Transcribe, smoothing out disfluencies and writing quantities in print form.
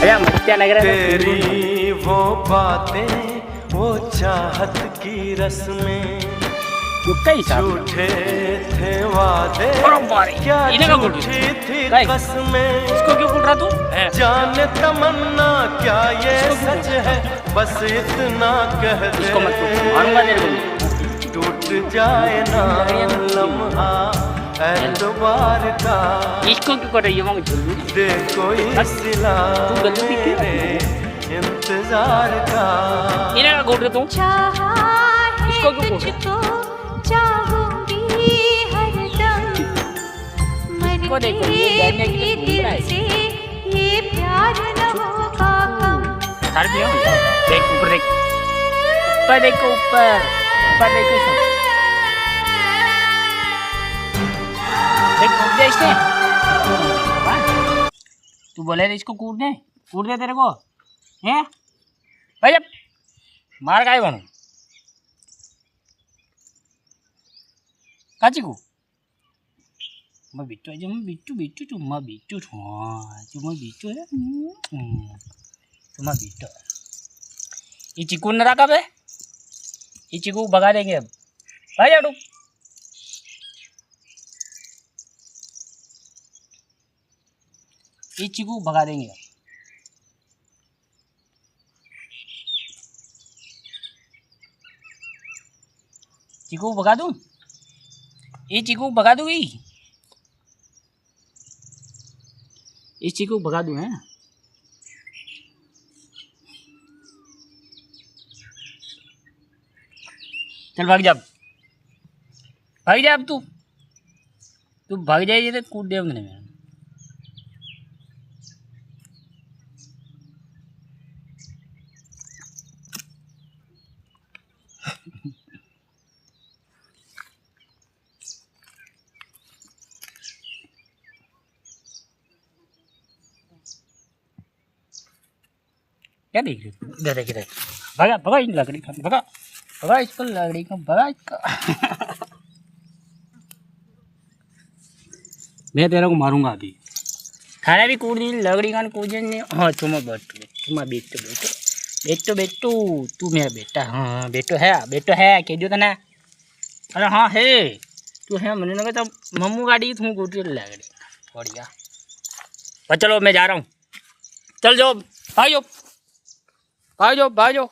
अरे मत्या लग रहा है तेरी वो बातें वो चाहत की रस्में कई झूठे थे वादे क्या झूठी थी कसमें। इसको क्यों बोल रहा तू? जाने तमन्ना क्या ये सच है बस इतना कह दे इसको मत मारूंगा तेरे को। टूट जाए ना लम्हा एतबार का इसको क्यों कर रही है मम्मी? दे कोई सिला मेरे इंतजार का। इन्हें का घोट तू इसको क्यों तुझको चाहूंगी हरदम मर इसको देखो, ये डरने के लिए घूम रहा है। से ये प्यार न होगा कम। सर भी हो देख ऊपर देख, ऊपर देखो, ऊपर ऊपर देखो सब देख कूद दे इसने। तू बोले रे इसको कूद दे तेरे को हैं भाई? जब मार काय बनू काची को मैं बिट्टू जो मैं बिट्टू चुम्मा बिट्टू चुम्मा बिट्टू है चुम्मा बिट्टू। ये चिकू न रखा बे, ये चिकू भगा देंगे अब भाई जाटू। ये चिकू भगा देंगे अब। चिकू भगा दूं? ये चिकू भगा दूंगी? ये चिकू भगा दूं है? चल भाग जा, भाग जा अब तू भाग जाइए तो कूद दे मैंने। क्या देख रहे हो? इधर देख इधर, भगा भगा इन लकड़ी का, भगा भगा इसको, लकड़ी का भगा इसका। मैं तेरे को मारूंगा अभी। खाना भी कूद दी लकड़ी का कूद नहीं। हाँ चुम्मा बेटो तू मेरा बेटा। हाँ बेटो है कह दो तो ना। अरे हाँ है तू है मैंने लगा तो मम्मू गाड़ी तू कूद लकड़ी बढ़िया। पर चलो मैं जा रहा हूँ, चल जाओ भाई जाओ।